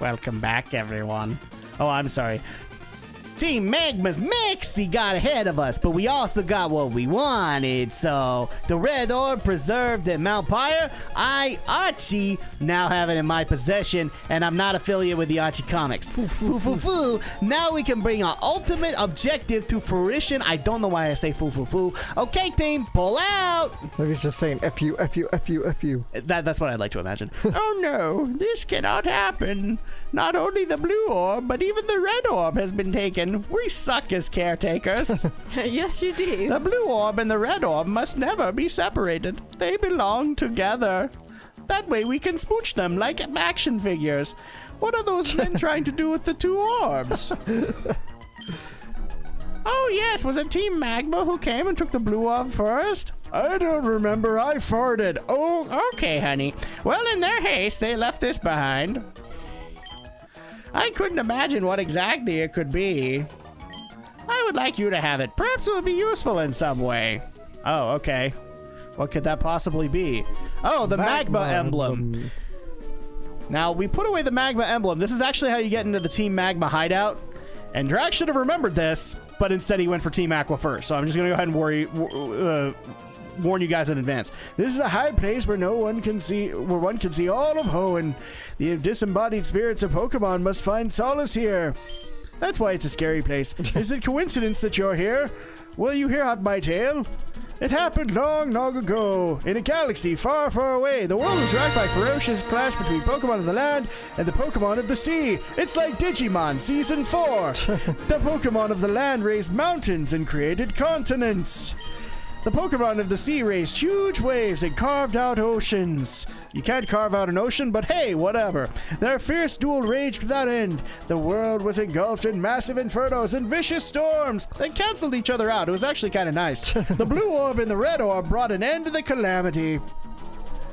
Welcome back, everyone. Oh, I'm sorry. Team Magma's Maxi got ahead of us, but we also got what we wanted. So, the Red Orb preserved at Mt Pyre, I, Archie, now have it in my possession, and I'm not affiliated with the Archie comics. Foo. Now we can bring our ultimate objective to fruition. I don't know why I say foo. Okay, team, pull out. Maybe he's just saying F you. That's what I'd like to imagine. Oh no, this cannot happen. Not only the blue orb, but even the red orb has been taken. We suck as caretakers. Yes, you do. The blue orb and the red orb must never be separated. They belong together. That way we can smooch them like action figures. What are those men trying to do with the two orbs? Oh yes, was it Team Magma who came and took the blue orb first? I don't remember, I farted. Oh, okay, honey. Well, in their haste, they left this behind. I couldn't imagine what exactly it could be. I would like you to have it. Perhaps it would be useful in some way. Oh, okay. What could that possibly be? Oh, the magma emblem. Now, we put away the magma emblem. This is actually how you get into the Team Magma hideout. And Drak should have remembered this, but instead he went for Team Aqua first. So I'm just going to go ahead and warn you guys in advance. This is a high place where one can see all of Hoenn. The disembodied spirits of Pokemon must find solace here. That's why it's a scary place. Is it coincidence that you're here? Well, you hear out my tale. It happened long ago, in a galaxy far, far away. The world was racked by ferocious clash between Pokemon of the land and the Pokemon of the sea. It's like Digimon Season 4. The Pokemon of the land raised mountains and created continents. The Pokemon of the sea raised huge waves and carved out oceans. You can't carve out an ocean, but hey, whatever. Their fierce duel raged without end. The world was engulfed in massive infernos and vicious storms that canceled each other out. It was actually kind of nice. The blue orb and the red orb brought an end to the calamity.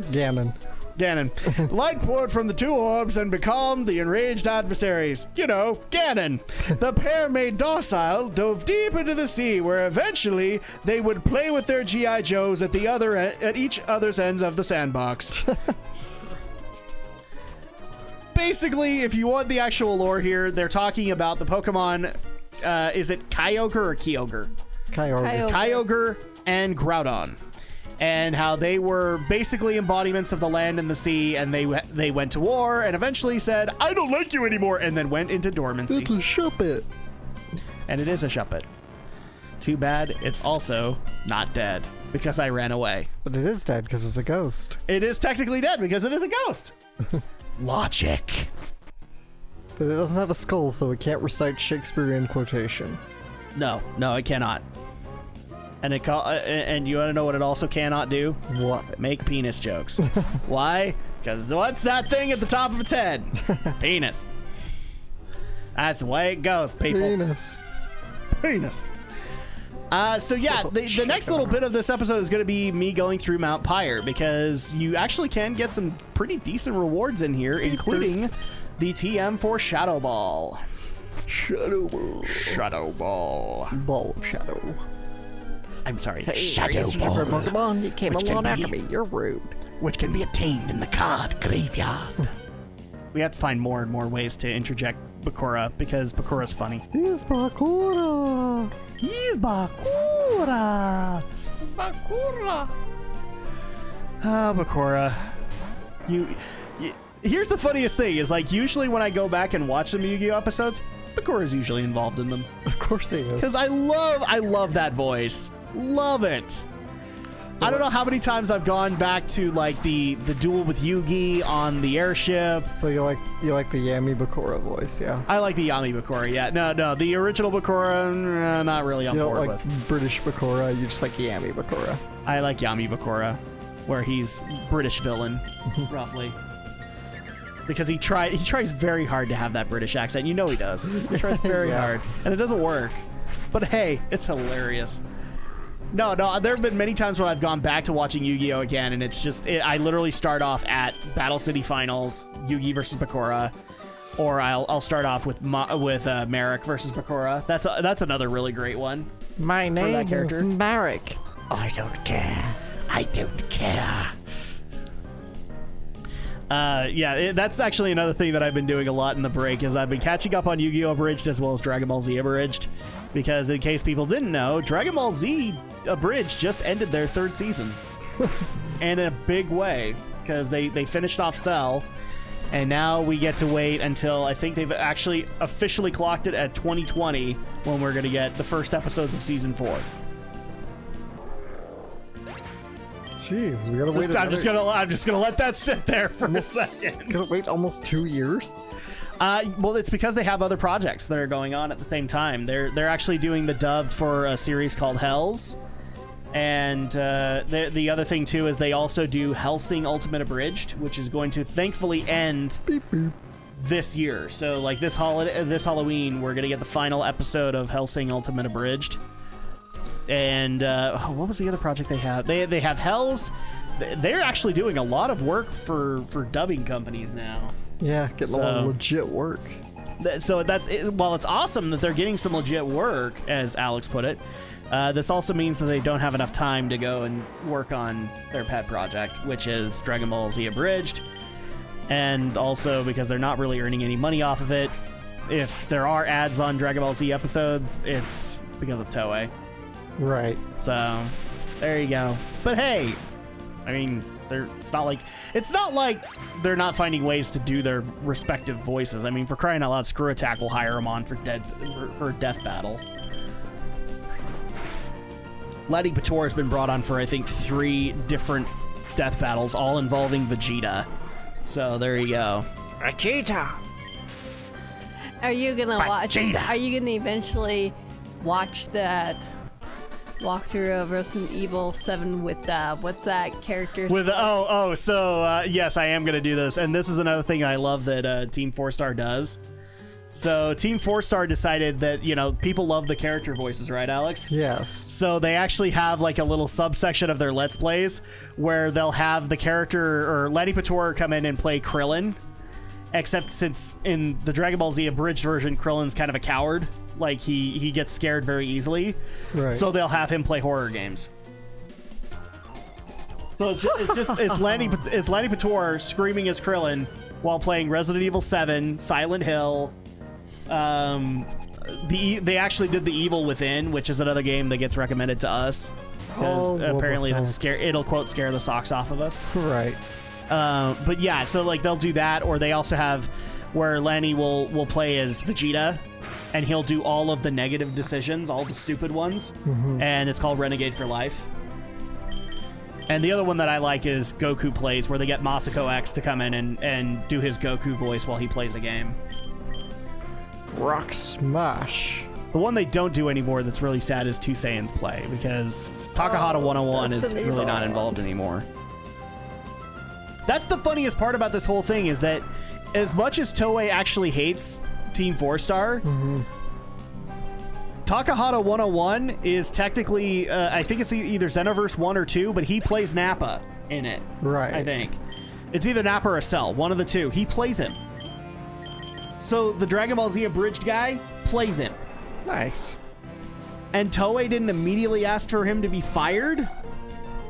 Ganon. Light poured from the two orbs and becalmed the enraged adversaries. You know, Ganon. The pair, made docile, dove deep into the sea, where eventually they would play with their G.I. Joes at each other's ends of the sandbox. Basically, if you want the actual lore here, they're talking about the Pokemon, is it Kyogre or Kyogre? Kyogre and Groudon. And how they were basically embodiments of the land and the sea, and they went to war and eventually said, I don't like you anymore, and then went into dormancy. It's a Shuppet. And it is a Shuppet. Too bad it's also not dead, because I ran away. But it is dead because it's a ghost. It is technically dead because it is a ghost. Logic. But it doesn't have a skull, so it can't recite Shakespearean quotation. No, it cannot. And and you want to know what it also cannot do? What? Make penis jokes. Why? Because what's that thing at the top of its head? Penis. That's the way it goes, people. Penis. So yeah, the next little bit of this episode is going to be me going through Mt Pyre, because you actually can get some pretty decent rewards in here, including the TM for Shadow Ball. Shadow Ball. Ball of Shadow. I'm sorry, Hey, Shadow Ball. Pokemon, you came along after me. You're rude. Which can be obtained in the card graveyard. We have to find more and more ways to interject Bakura, because Bakura's funny. He's Bakura. Oh, Bakura. You, here's the funniest thing, is like usually when I go back and watch some Yu-Gi-Oh episodes, Bakura's usually involved in them. Of course he is. Because I love that voice. Love it. I don't know how many times I've gone back to like the duel with Yugi on the airship. So you like the Yami Bakura voice, yeah? I like the Yami Bakura, yeah. No, the original Bakura, not really on board with. You don't like British Bakura, you just like Yami Bakura. I like Yami Bakura, where he's British villain, roughly. Because he tries very hard to have that British accent. You know he does. He tries very hard, and it doesn't work. But hey, it's hilarious. No, there have been many times when I've gone back to watching Yu-Gi-Oh again, and it's just I literally start off at Battle City Finals, Yugi versus Bakura, or I'll start off with Marek versus Bakura. That's another really great one. My name is Marek. I don't care. Yeah, that's actually another thing that I've been doing a lot in the break is I've been catching up on Yu-Gi-Oh! Abridged as well as Dragon Ball Z Abridged, because in case people didn't know, Dragon Ball Z Abridged just ended their 3rd season. And in a big way, because they finished off Cell, and now we get to wait until I think they've actually officially clocked it at 2020 when we're going to get the first episodes of Season 4. Jeez, we gotta wait. I'm just gonna let that sit there for a second. Gotta wait almost 2 years. Well, it's because they have other projects that are going on at the same time. They're actually doing the dub for a series called Hells, and the other thing too is they also do Hellsing Ultimate Abridged, which is going to thankfully end Beep, beep. this year. So like this Halloween, we're gonna get the final episode of Hellsing Ultimate Abridged. And what was the other project they have? They have Hells. They're actually doing a lot of work for dubbing companies now. Yeah, getting a lot of legit work. So while it's awesome that they're getting some legit work, as Alex put it, this also means that they don't have enough time to go and work on their pet project, which is Dragon Ball Z Abridged. And also because they're not really earning any money off of it. If there are ads on Dragon Ball Z episodes, it's because of Toei. Right. So, there you go. But hey, I mean, it's not like they're not finding ways to do their respective voices. I mean, for crying out loud, Screw Attack will hire them on for Death Battle. Letty Pator has been brought on for I think 3 different death battles, all involving Vegeta. So there you go. Vegeta. Are you gonna Vegeta. Are you gonna eventually watch that walkthrough of Resident Evil 7 with what's that character? With yes, I am gonna do this, and this is another thing I love that Team 4-Star does. So Team 4-Star decided that people love the character voices, right, Alex? Yes. So they actually have like a little subsection of their Let's Plays where they'll have the character or Letty Pator come in and play Krillin, except since in the Dragon Ball Z abridged version, Krillin's kind of a coward. Like he gets scared very easily. Right. So they'll have him play horror games. So it's Lanny Pator screaming as Krillin while playing Resident Evil 7, Silent Hill. They actually did The Evil Within, which is another game that gets recommended to us because apparently it'll quote scare the socks off of us. Right. But yeah, so like they'll do that, or they also have where Lanny will play as Vegeta. And he'll do all of the negative decisions, all the stupid ones. Mm-hmm. And it's called Renegade for Life. And the other one that I like is Goku Plays, where they get Masako X to come in and do his Goku voice while he plays a game. Rock Smash. The one they don't do anymore that's really sad is 2 Saiyans Play, because Takahata 101 is really not involved anymore. That's the funniest part about this whole thing, is that as much as Toei actually hates Team 4-Star, Takahata 101 is technically, I think it's either Xenoverse 1 or 2, but he plays Nappa in it. Right. I think. It's either Nappa or Cell, one of the two. He plays him. So the Dragon Ball Z abridged guy plays him. Nice. And Toei didn't immediately ask for him to be fired?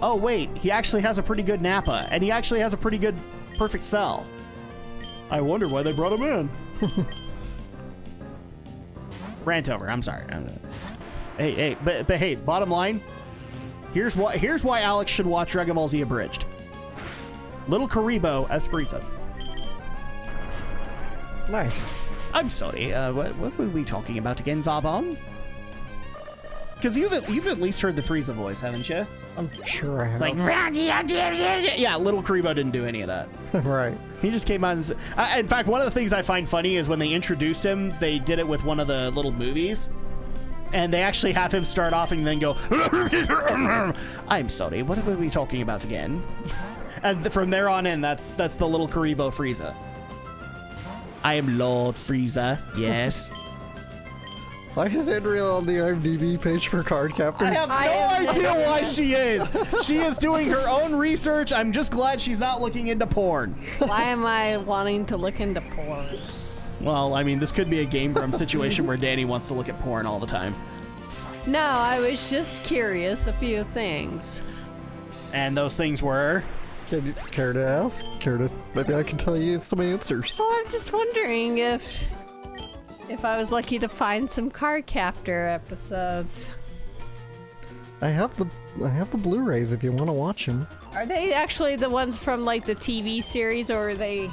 Oh, wait, he actually has a pretty good Nappa, and he actually has a pretty good Perfect Cell. I wonder why they brought him in. Rant over. I'm sorry. But hey, bottom line, here's why Alex should watch Dragon Ball Z abridged. Little Karibo as Frieza. Nice. I'm sorry. What were we talking about again, Zabon? Because you've at least heard the Frieza voice, haven't you? I'm sure I have. Like, yeah, Little Karibo didn't do any of that. Right. He just came on. In fact, one of the things I find funny is when they introduced him, they did it with one of the little movies, and they actually have him start off and then go, I'm sorry, what were we talking about again? And from there on in, that's the Little Karibo Frieza. I am Lord Frieza, yes. Why is Andrea on the IMDb page for card captors? I have no idea why she is. She is doing her own research. I'm just glad she's not looking into porn. Why am I wanting to look into porn? Well, I mean, this could be a Game Grump situation where Danny wants to look at porn all the time. No, I was just curious, a few things. And those things were? Can you care to ask? Maybe I can tell you some answers. Well, I'm just wondering if I was lucky to find some Card Captor episodes. I have the Blu-rays if you want to watch them. Are they actually the ones from like the TV series, or are they?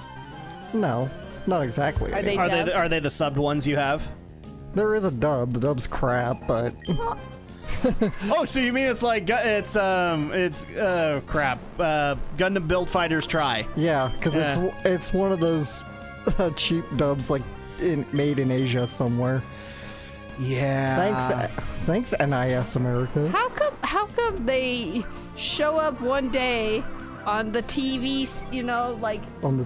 No, not exactly. Are they? Are they the subbed ones you have? There is a dub. The dub's crap, but Oh, so you mean it's like crap. Gundam Build Fighters Try. yeah, because it's one of those cheap dubs like made in Asia somewhere. Yeah. Thanks, NIS America. How come they show up one day on the TV? You know, like On the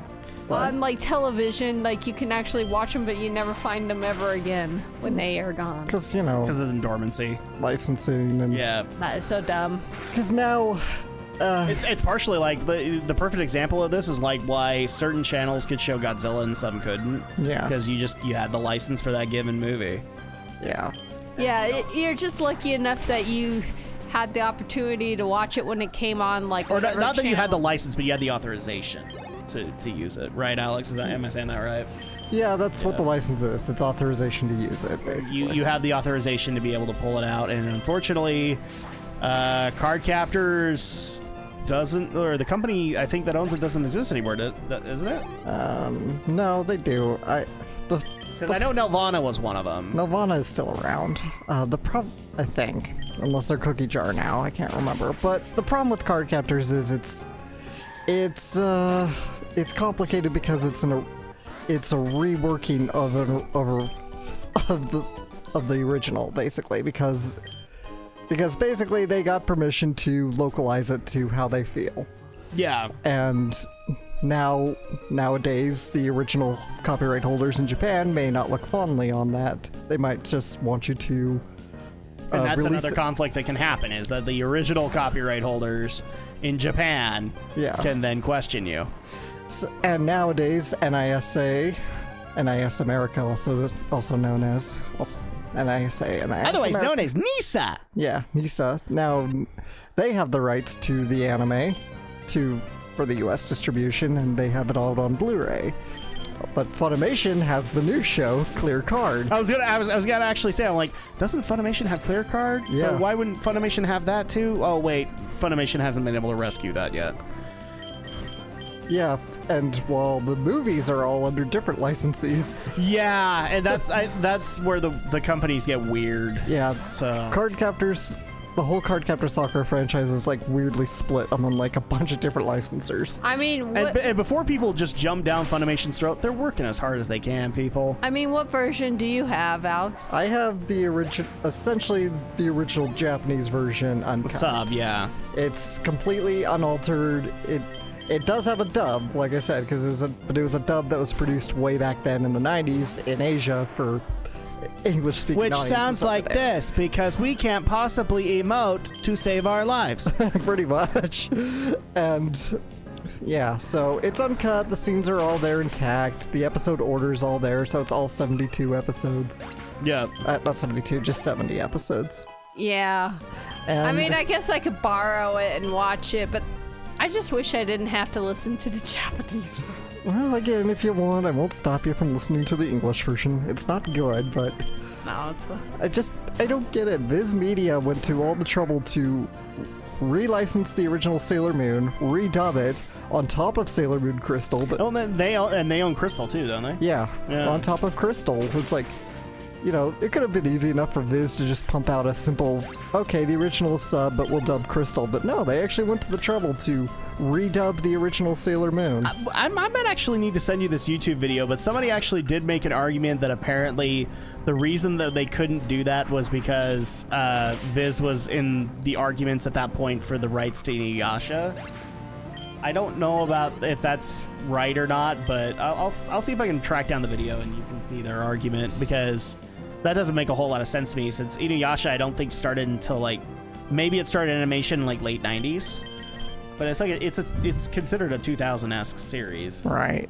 what? on like television, like you can actually watch them, but you never find them ever again when they are gone. Because Because it's in dormancy. licensing and Yeah. That is so dumb. Because now. It's partially like the perfect example of this is like why certain channels could show Godzilla and some couldn't. Yeah. Because you had the license for that given movie. Yeah. Yeah, you're just lucky enough that you had the opportunity to watch it when it came on, like. Or not whatever that you had the channel. license, but you had the authorization to use it, right, Alex? Am I saying that right? Yeah, that's what the license is. It's authorization to use it, basically. You have the authorization to be able to pull it out, and unfortunately, Card Captors doesn't, or the company I think that owns it doesn't exist anymore, isn't it? No, they do. Because I know Nelvana was one of them. Nelvana is still around. I think, unless they're Cookie Jar now, I can't remember. But the problem with Card Captors is it's complicated because it's a reworking of the original, basically, because basically they got permission to localize it to how they feel. Yeah. And nowadays, the original copyright holders in Japan may not look fondly on that. They might just want you to And that's release another conflict that can happen, is that the original copyright holders in Japan can then question you. And nowadays, NIS America, also known as NIS Otherwise America. known as NISA. Yeah, NISA. Now, they have the rights to the anime for the US distribution, and they have it all on Blu-ray. But Funimation has the new show, Clear Card. I was gonna actually say, I'm like, doesn't Funimation have Clear Card? Yeah. So why wouldn't Funimation have that too? Oh wait, Funimation hasn't been able to rescue that yet. Yeah, and while the movies are all under different licensees. Yeah, and that's where the companies get weird. Yeah, So Card Captors, the whole Card Captor Soccer franchise is like weirdly split among like a bunch of different licensors. I mean, and before people just jump down Funimation's throat, they're working as hard as they can, people. I mean, what version do you have, Alex? I have essentially the original Japanese version uncut. Sub, yeah. It's completely unaltered. It does have a dub, like I said, because it was a dub that was produced way back then in the 90s in Asia for English-speaking Which audiences sounds over like there. this, because we can't possibly emote to save our lives. Pretty much. And yeah, so it's uncut. The scenes are all there intact. The episode order's all there, so it's all 72 episodes. Yeah. Not 72, just 70 episodes. Yeah. And I mean, I guess I could borrow it and watch it, but I just wish I didn't have to listen to the Japanese one. well, again, if you want, I won't stop you from listening to the English version. It's not good, but No, it's fine. I don't get it. Viz Media went to all the trouble to relicense the original Sailor Moon, redub it on top of Sailor Moon Crystal, but Oh, they own Crystal too, don't they? yeah, Yeah. on top of Crystal. It's like, you know, it could have been easy enough for Viz to just pump out a simple, okay, the original is sub, but we'll dub Crystal. But no, they actually went to the trouble to redub the original Sailor Moon. I might actually need to send you this YouTube video, but somebody actually did make an argument that apparently the reason that they couldn't do that was because Viz was in the arguments at that point for the rights to Inuyasha. I don't know about if that's right or not, but I'll see if I can track down the video and you can see their argument, because that doesn't make a whole lot of sense to me, since Inuyasha I don't think started until like, maybe it started animation in like late 90s, but it's like it's considered a 2000-esque series. Right.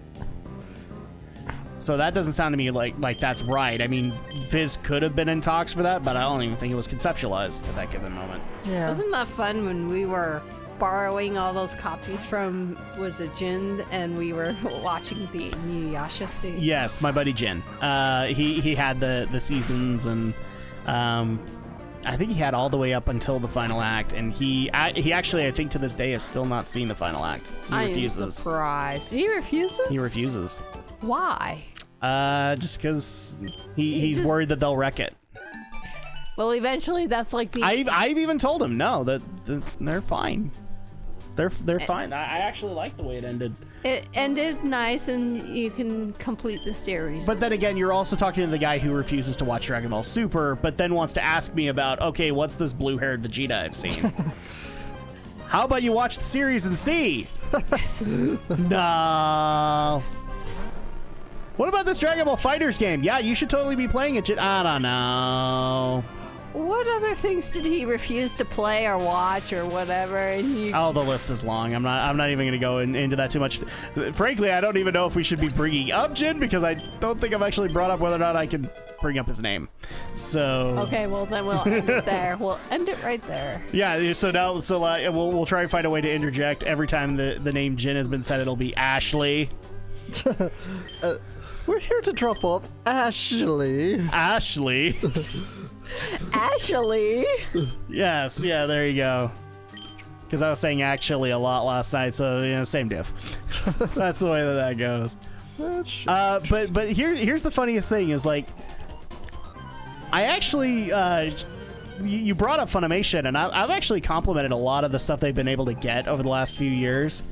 So that doesn't sound to me like that's right. I mean, Viz could have been in talks for that, but I don't even think it was conceptualized at that given moment. Yeah. Wasn't that fun when we were borrowing all those copies from, was it Jin? And we were watching the Inuyasha series. Yes, my buddy Jin. He had the seasons, and I think he had all the way up until the final act, and he actually, I think to this day, has still not seen the final act. He refuses. I'm surprised. He refuses? He refuses. Why? Just because he's worried that they'll wreck it. Well, eventually, that's like the... I've even told him, no, that they're fine. They're fine. I actually like the way it ended. It ended nice, and you can complete the series. But then again, you're also talking to the guy who refuses to watch Dragon Ball Super, but then wants to ask me about, okay, what's this blue-haired Vegeta I've seen? How about you watch the series and see? No. What about this Dragon Ball Fighters game? Yeah, you should totally be playing it. I don't know. What other things did he refuse to play or watch or whatever? And Oh, the list is long. I'm not even going to go into that too much. Frankly, I don't even know if we should be bringing up Jin, because I don't think I've actually brought up whether or not I can bring up his name. So okay, well then we'll end it there. We'll end it right there. Yeah. So now, we'll try and find a way to interject every time the name Jin has been said. It'll be Ashley. We're here to drop off Ashley. Ashley. Ashley. Yes. Yeah. There you go. Because I was saying actually a lot last night, so same diff. That's the way that goes. But here's the funniest thing is, like, I actually you brought up Funimation, and I've actually complimented a lot of the stuff they've been able to get over the last few years,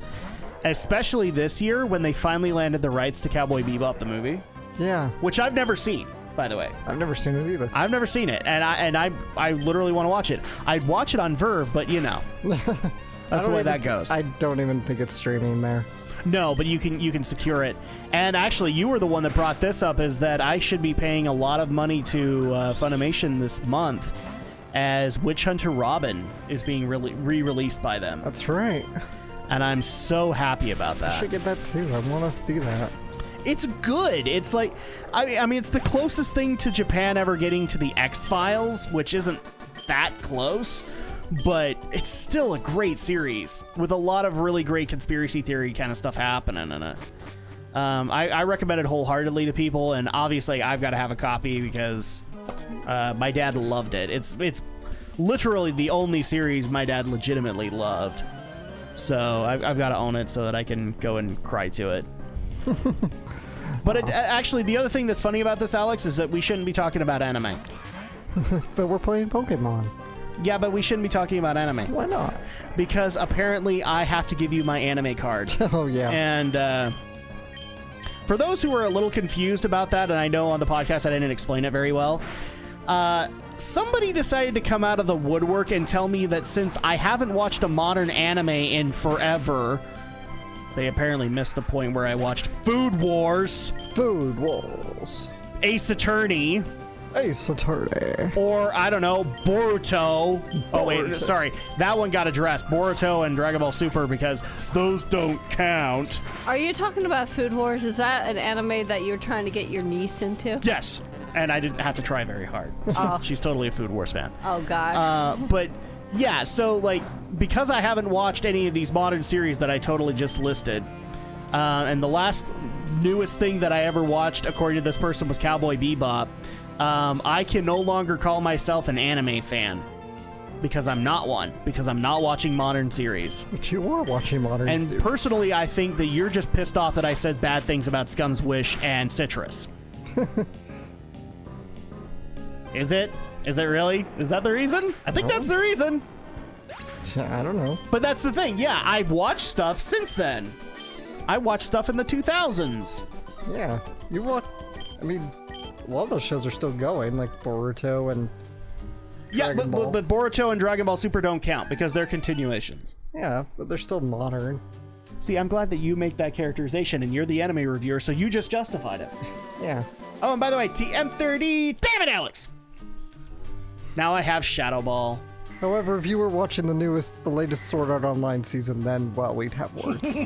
especially this year when they finally landed the rights to Cowboy Bebop the movie. Yeah. Which I've never seen, by the way. I've never seen it either. I've never seen it, and I literally want to watch it. I'd watch it on Verve, but that's the way that goes. I don't even think it's streaming there. No, but you can secure it. And actually, you were the one that brought this up, is that I should be paying a lot of money to Funimation this month, as Witch Hunter Robin is being re-released by them. That's right. And I'm so happy about that. I should get that too. I want to see that. It's good. It's like, I mean, it's the closest thing to Japan ever getting to the X-Files, which isn't that close, but it's still a great series with a lot of really great conspiracy theory kind of stuff happening in it. I recommend it wholeheartedly to people, and obviously I've got to have a copy because my dad loved it. It's literally the only series my dad legitimately loved. So I've got to own it so that I can go and cry to it. But actually, the other thing that's funny about this, Alex, is that we shouldn't be talking about anime. But we're playing Pokemon. Yeah, but we shouldn't be talking about anime. Why not? Because apparently I have to give you my anime card. Oh, yeah. And for those who are a little confused about that, and I know on the podcast I didn't explain it very well, somebody decided to come out of the woodwork and tell me that since I haven't watched a modern anime in forever, they apparently missed the point where I watched Food Wars. Food Wars. Ace Attorney. Ace Attorney. Or, I don't know, Boruto. Oh, wait, sorry. That one got addressed. Boruto and Dragon Ball Super, because those don't count. Are you talking about Food Wars? Is that an anime that you're trying to get your niece into? Yes. And I didn't have to try very hard. She's totally a Food Wars fan. Oh, gosh. But, yeah, so, like, because I haven't watched any of these modern series that I totally just listed, and the last newest thing that I ever watched, according to this person, was Cowboy Bebop, I can no longer call myself an anime fan. Because I'm not one. Because I'm not watching modern series. But you are watching modern series. And personally, I think that you're just pissed off that I said bad things about Scum's Wish and Citrus. Is it? Is it really? Is that the reason? I think that's the reason. I don't know. But that's the thing. Yeah, I've watched stuff since then. I watched stuff in the 2000s. Yeah. You watch... I mean, a lot of those shows are still going, like Boruto and Dragon Ball. But Boruto and Dragon Ball Super don't count because they're continuations. Yeah, but they're still modern. See, I'm glad that you make that characterization, and you're the anime reviewer, so you just justified it. Yeah. Oh, and by the way, TM30... Damn it, Alex! Now I have Shadow Ball. However, if you were watching the latest Sword Art Online season, then, well, we'd have words.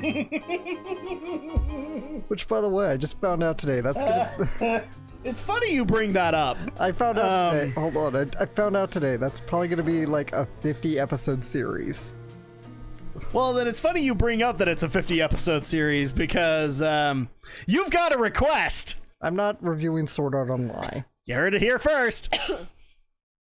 Which, by the way, I just found out today. That's gonna... It's funny you bring that up. I found out today. Hold on. I found out today. That's probably gonna be like a 50-episode series. Well, then it's funny you bring up that it's a 50-episode series because you've got a request. I'm not reviewing Sword Art Online. You heard it here first.